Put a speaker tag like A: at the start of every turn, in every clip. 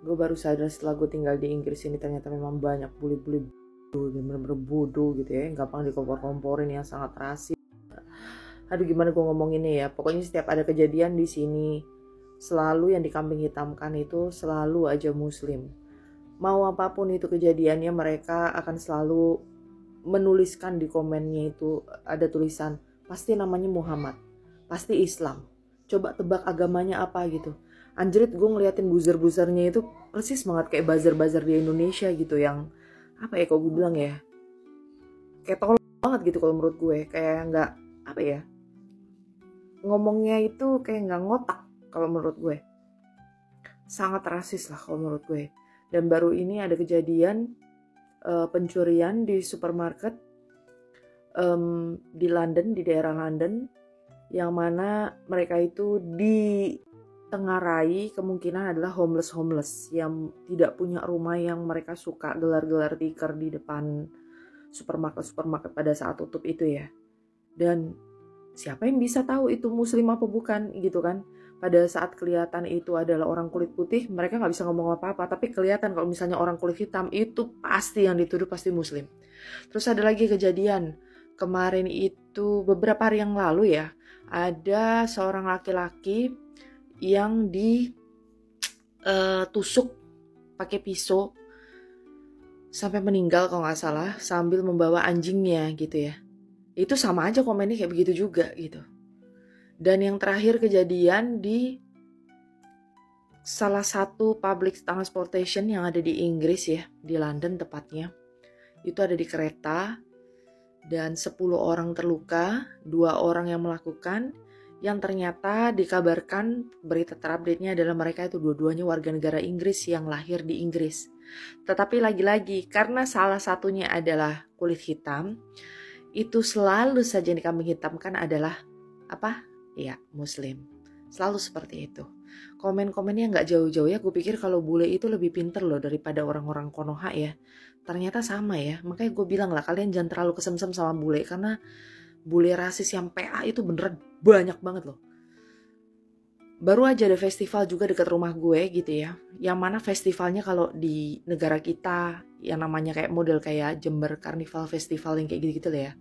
A: Gue baru sadar setelah gue tinggal di Inggris ini ternyata memang banyak bully-bully bodoh, bener-bener bodoh gitu ya, yang gampang dikompor-komporin, yang sangat rasis. Aduh, gimana gue ngomonginnya ya. Pokoknya setiap ada kejadian di sini, selalu yang dikambing hitamkan itu selalu aja Muslim. Mau apapun itu kejadiannya, mereka akan selalu menuliskan di komennya itu ada tulisan, pasti namanya Muhammad, pasti Islam. Coba tebak agamanya apa gitu. Anjrit, gue ngeliatin buzzer-buzzernya itu persis banget kayak buzzer-buzzer di Indonesia gitu, yang apa ya, kalau gue bilang ya, kayak tolol banget gitu kalau menurut gue. Kayak nggak, apa ya, ngomongnya itu kayak nggak ngotak kalau menurut gue. Sangat rasis lah kalau menurut gue. Dan baru ini ada kejadian pencurian di supermarket di London, di daerah London, yang mana mereka itu ditengarai kemungkinan adalah homeless yang tidak punya rumah, yang mereka suka gelar-gelar tikar di depan supermarket pada saat tutup itu ya. Dan siapa yang bisa tahu itu Muslim apa bukan gitu kan. Pada saat kelihatan itu adalah orang kulit putih, mereka nggak bisa ngomong apa-apa, tapi kelihatan kalau misalnya orang kulit hitam itu pasti yang dituduh pasti Muslim. Terus ada lagi kejadian kemarin itu beberapa hari yang lalu ya, ada seorang laki-laki yang ditusuk pakai pisau sampai meninggal kalau nggak salah, sambil membawa anjingnya gitu ya. Itu sama aja komennya kayak begitu juga gitu. Dan yang terakhir kejadian di salah satu public transportation yang ada di Inggris ya, di London tepatnya. Itu ada di kereta dan 10 orang terluka, 2 orang yang melakukan, yang ternyata dikabarkan berita terupdate-nya adalah mereka itu dua-duanya warga negara Inggris yang lahir di Inggris. Tetapi lagi-lagi karena salah satunya adalah kulit hitam, itu selalu saja yang dikambing hitamkan adalah apa? Ya, Muslim. Selalu seperti itu. Komen-komennya nggak jauh-jauh ya. Gue pikir kalau bule itu lebih pinter loh daripada orang-orang Konoha ya. Ternyata sama ya. Makanya gue bilang lah, kalian jangan terlalu kesemsem sama bule. Karena bule rasis yang PA itu beneran banyak banget loh. Baru aja ada festival juga dekat rumah gue gitu ya. Yang mana festivalnya kalau di negara kita yang namanya kayak model kayak Jember Carnival Festival yang kayak gitu-gitu lah ya.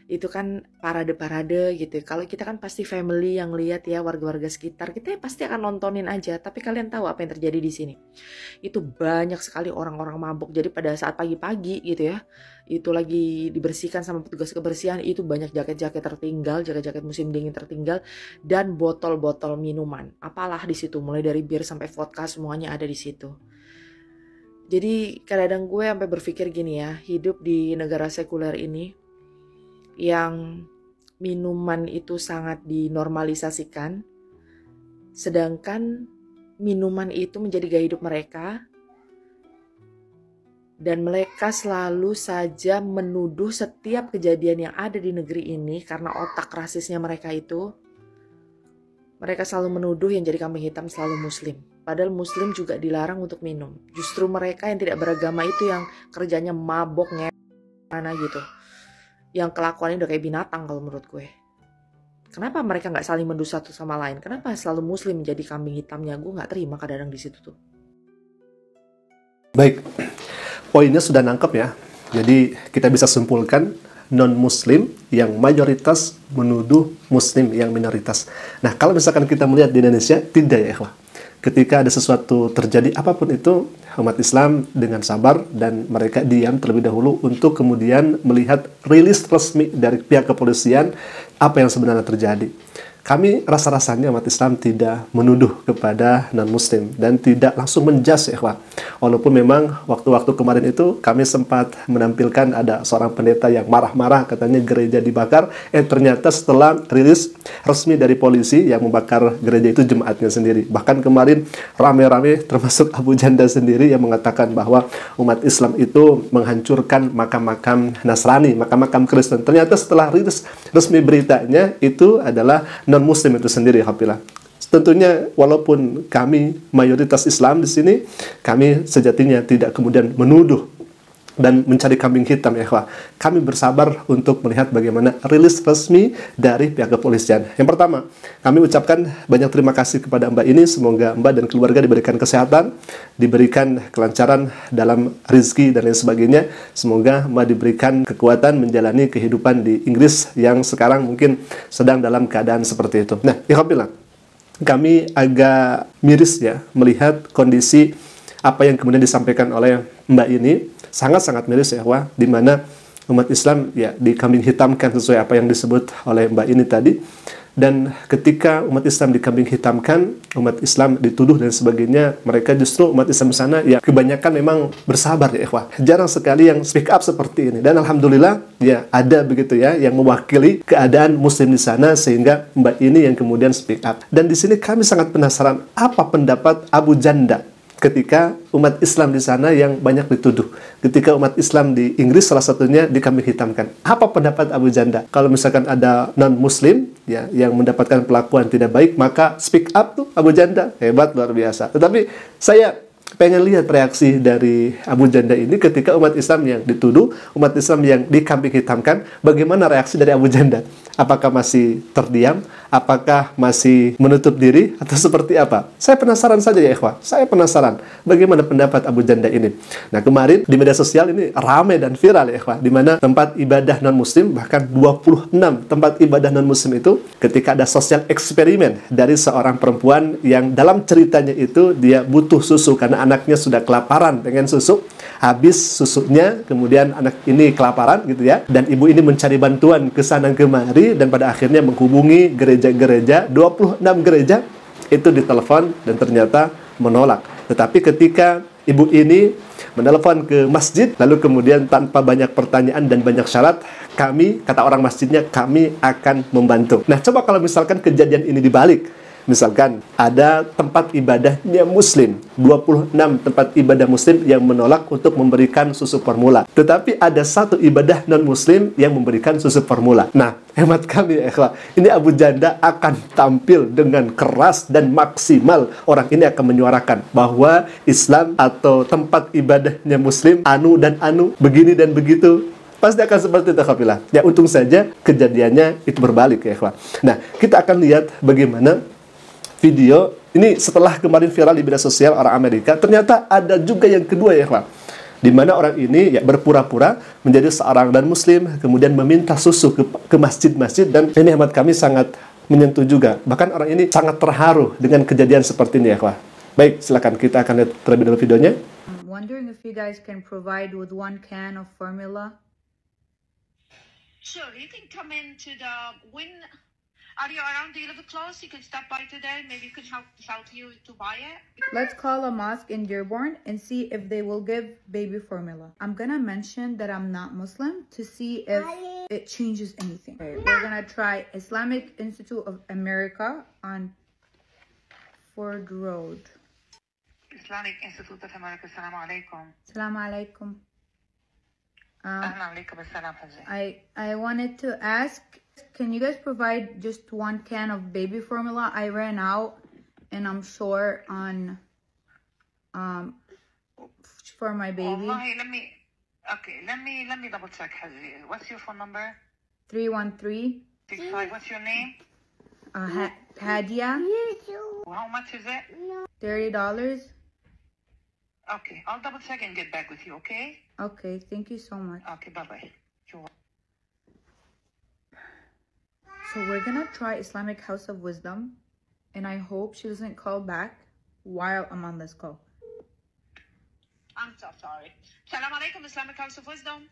A: Itu kan parade-parade gitu. Kalau kita kan pasti family yang lihat ya, warga-warga sekitar, kita ya pasti akan nontonin aja. Tapi kalian tahu apa yang terjadi di sini? Itu banyak sekali orang-orang mabuk. Jadi pada saat pagi-pagi gitu ya, itu lagi dibersihkan sama petugas kebersihan, itu banyak jaket-jaket tertinggal, jaket-jaket musim dingin tertinggal, dan botol-botol minuman. Apalah di situ, mulai dari bir sampai vodka semuanya ada di situ. Jadi kadang-kadang gue sampai berpikir gini ya, hidup di negara sekuler ini yang minuman itu sangat dinormalisasikan, sedangkan minuman itu menjadi gaya hidup mereka, dan mereka selalu saja menuduh setiap kejadian yang ada di negeri ini karena otak rasisnya mereka itu. Mereka selalu menuduh yang jadi kambing hitam selalu Muslim. Padahal Muslim juga dilarang untuk minum. Justru mereka yang tidak beragama itu yang kerjanya mabok mana gitu. Yang kelakuannya udah kayak binatang kalau menurut gue. Kenapa mereka nggak saling mendusta satu sama lain? Kenapa selalu Muslim menjadi kambing hitamnya? Gue nggak terima kadang-kadang di situ tuh.
B: Baik, poinnya sudah nangkep ya. Jadi kita bisa simpulkan non-Muslim yang mayoritas menuduh Muslim yang minoritas. Nah, kalau misalkan kita melihat di Indonesia, tidak ya ikhwah. Ketika ada sesuatu terjadi apapun itu, umat Islam dengan sabar dan mereka diam terlebih dahulu untuk kemudian melihat rilis resmi dari pihak kepolisian apa yang sebenarnya terjadi. Kami rasa-rasanya umat Islam tidak menuduh kepada non-Muslim dan tidak langsung menjudge ya ikhwah. Walaupun memang waktu-waktu kemarin itu kami sempat menampilkan ada seorang pendeta yang marah-marah katanya gereja dibakar. Ternyata setelah rilis resmi dari polisi yang membakar gereja itu jemaatnya sendiri. Bahkan kemarin rame-rame termasuk Abu Janda sendiri yang mengatakan bahwa umat Islam itu menghancurkan makam-makam Nasrani, makam-makam Kristen. Ternyata setelah rilis resmi beritanya itu adalah non-Muslim itu sendiri, alhamdulillah. Tentunya walaupun kami mayoritas Islam di sini, kami sejatinya tidak kemudian menuduh dan mencari kambing hitam ya ikhwah. Kami bersabar untuk melihat bagaimana rilis resmi dari pihak kepolisian. Yang pertama, kami ucapkan banyak terima kasih kepada Mbak ini. Semoga Mbak dan keluarga diberikan kesehatan, diberikan kelancaran dalam rezeki dan lain sebagainya. Semoga Mbak diberikan kekuatan menjalani kehidupan di Inggris yang sekarang mungkin sedang dalam keadaan seperti itu. Nah, ikhwah, kami agak miris ya melihat kondisi apa yang kemudian disampaikan oleh Mbak ini. Sangat-sangat miris ya, wah, di mana umat Islam ya dikambing hitamkan sesuai apa yang disebut oleh Mbak ini tadi. Dan ketika umat Islam dikambing hitamkan, umat Islam dituduh dan sebagainya, mereka justru umat Islam di sana ya kebanyakan memang bersabar ya ikhwah. Jarang sekali yang speak up seperti ini. Dan alhamdulillah ya ada begitu ya yang mewakili keadaan muslim di sana sehingga Mbak ini yang kemudian speak up. Dan di sini kami sangat penasaran apa pendapat Abu Janda ketika umat Islam di sana yang banyak dituduh. Ketika umat Islam di Inggris salah satunya dikambing hitamkan. Apa pendapat Abu Janda? Kalau misalkan ada non-muslim ya yang mendapatkan perlakuan tidak baik, maka speak up tuh Abu Janda. Hebat, luar biasa. Tetapi saya pengen lihat reaksi dari Abu Janda ini ketika umat Islam yang dituduh, umat Islam yang dikambing hitamkan, bagaimana reaksi dari Abu Janda? Apakah masih terdiam? Apakah masih menutup diri? Atau seperti apa? Saya penasaran saja ya ikhwah. Saya penasaran bagaimana pendapat Abu Janda ini. Nah, kemarin di media sosial ini ramai dan viral ya ikhwah, di mana tempat ibadah non-muslim, bahkan 26 tempat ibadah non-muslim itu ketika ada sosial eksperimen dari seorang perempuan yang dalam ceritanya itu dia butuh susu karena anaknya sudah kelaparan pengen susu, habis susunya, kemudian anak ini kelaparan gitu ya, dan ibu ini mencari bantuan ke sana kemari dan pada akhirnya menghubungi gereja-gereja, 26 gereja itu ditelepon dan ternyata menolak. Tetapi ketika ibu ini menelpon ke masjid, lalu kemudian tanpa banyak pertanyaan dan banyak syarat, kami, kata orang masjidnya, kami akan membantu. Nah, coba kalau misalkan kejadian ini dibalik. Misalkan ada tempat ibadahnya muslim, 26 tempat ibadah muslim yang menolak untuk memberikan susu formula. Tetapi ada satu ibadah non-muslim yang memberikan susu formula. Nah, hemat kami ya ikhwah, ini Abu Janda akan tampil dengan keras dan maksimal. Orang ini akan menyuarakan bahwa Islam atau tempat ibadahnya muslim anu dan anu, begini dan begitu. Pasti akan seperti itu kafilah. Ya, untung saja kejadiannya itu berbalik ya ikhwah. Nah, kita akan lihat bagaimana video ini setelah kemarin viral di media sosial orang Amerika. Ternyata ada juga yang kedua ya ikhwan, di mana orang ini ya berpura-pura menjadi seorang dan muslim, kemudian meminta susu ke masjid-masjid, dan ini hemat kami sangat menyentuh juga. Bahkan orang ini sangat terharu dengan kejadian seperti ini ya ikhwan. Baik, silakan kita akan lihat terlebih dahulu videonya.
C: I'm wondering if you guys can provide with 1 can of formula.
D: Sure, you can come into the Are you around? Do you live close? You can stop by today. Maybe you can help you to buy it.
C: Let's call a mosque in Dearborn and see if they will give baby formula. I'm gonna mention that I'm not Muslim to see if it changes anything. Okay, we're gonna try Islamic Institute of America on Ford Road.
D: Islamic Institute of America. Assalamu alaikum.
C: Assalamu alaikum.
D: Ahlan alaikum assalam, Haji.
C: I wanted to ask, can you guys provide just 1 can of baby formula? I ran out and I'm short on for my baby.
D: Wallahi, let me double check, Haji. What's your phone number?
C: 313.
D: What's your name?
C: Hadia.
D: How much is it?
C: $30.
D: Okay, I'll double check and get back with you, okay?
C: Okay, thank you so much.
D: Okay, bye-bye.
C: So we're gonna try Islamic House of Wisdom, and I hope she doesn't call back while I'm on this call.
D: I'm so sorry. Assalamu alaikum, Islamic House of Wisdom.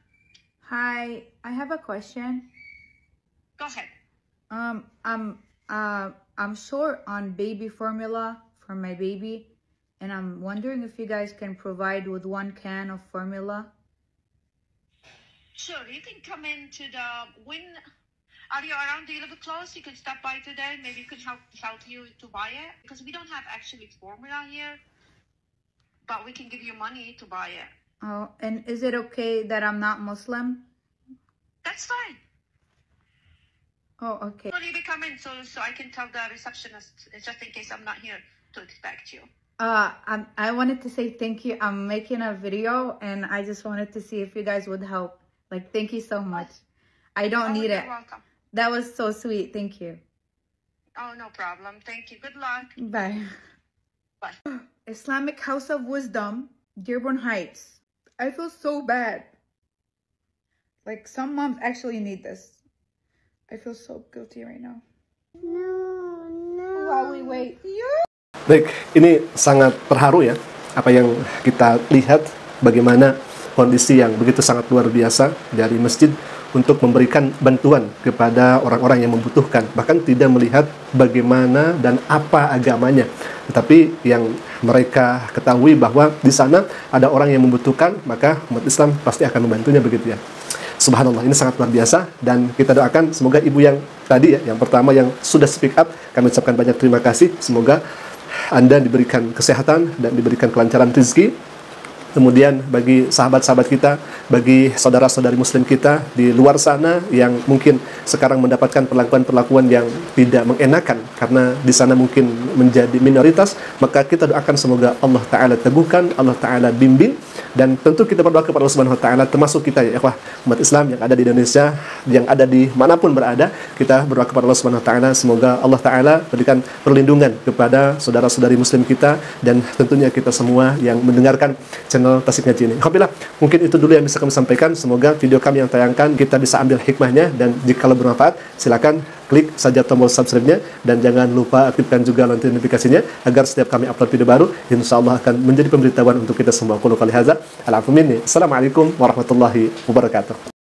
C: Hi, I have a question.
D: Go ahead.
C: I'm short on baby formula for my baby, and I'm wondering if you guys can provide with 1 can of formula.
D: Sure, you can come into the Are you around? Do you live close? You can stop by today. Maybe you can help you to buy it. Because we don't have actually formula here. But we can give you money to buy it.
C: Oh, and is it okay that I'm not Muslim?
D: That's fine.
C: Oh, okay.
D: Will you be coming so I can tell the receptionist, just in case I'm not here, to expect you.
C: I wanted to say thank you. I'm making a video and I just wanted to see if you guys would help. Like, thank you so much. I don't need it.
D: You're welcome.
C: That was so sweet. Thank you.
D: Oh, no problem. Thank you. Good luck.
C: Bye.
D: Bye.
C: Islamic House of Wisdom, Dearborn Heights. I feel so bad. Like, some moms actually need this. I feel so guilty right now. While we wait.
B: Baik, ini sangat terharu ya, apa yang kita lihat, bagaimana kondisi yang begitu sangat luar biasa dari masjid untuk memberikan bantuan kepada orang-orang yang membutuhkan, bahkan tidak melihat bagaimana dan apa agamanya, tetapi yang mereka ketahui bahwa di sana ada orang yang membutuhkan, maka umat Islam pasti akan membantunya, begitu ya. Subhanallah, ini sangat luar biasa, dan kita doakan semoga ibu yang tadi ya, yang pertama yang sudah speak up, kami ucapkan banyak terima kasih. Semoga Anda diberikan kesehatan dan diberikan kelancaran rezeki. Kemudian bagi sahabat-sahabat kita, bagi saudara-saudari muslim kita di luar sana yang mungkin sekarang mendapatkan perlakuan-perlakuan yang tidak mengenakan karena di sana mungkin menjadi minoritas, maka kita doakan semoga Allah Ta'ala teguhkan, Allah Ta'ala bimbing, dan tentu kita berdoa kepada Allah Subhanahu Wa Ta'ala, termasuk kita ya ikhwah umat Islam yang ada di Indonesia, yang ada di manapun berada, kita berdoa kepada Allah Subhanahu Wa Ta'ala semoga Allah Ta'ala berikan perlindungan kepada saudara-saudari muslim kita, dan tentunya kita semua yang mendengarkan channel Tasik Ngaji ini. Alhamdulillah, mungkin itu dulu yang bisa kami sampaikan. Semoga video kami yang tayangkan kita bisa ambil hikmahnya, dan jika bermanfaat silakan klik saja tombol subscribe-nya, dan jangan lupa aktifkan juga lonceng notifikasinya agar setiap kami upload video baru insyaallah akan menjadi pemberitahuan untuk kita semua. Qul qali hadza, Assalamualaikum warahmatullahi wabarakatuh.